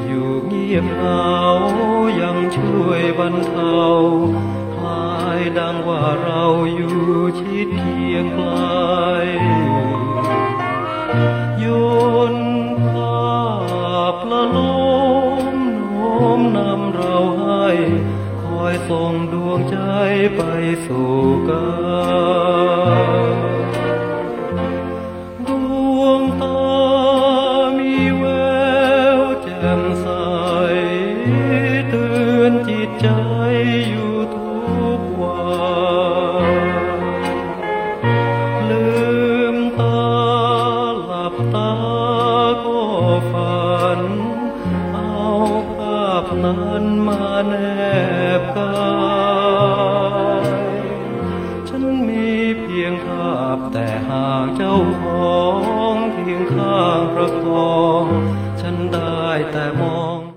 อยู่เงียบเหงายังช่วยบรรเทาคลายดังว่าเราอยู่ชิดเคียงไกลโยนภาพละลมโน้มนำเราให้คอยส่งดวงใจไปสู่กันดวงตามีแววแจ่มใสเตือนจิตใจอยู่ทุกวันลืมตาหลับตาก็ฝันเอาภาพนั้นมาแนบกายฉันมีเพียงภาพแต่หากเจ้าของเคียงข้างประคองฉันได้แต่มอง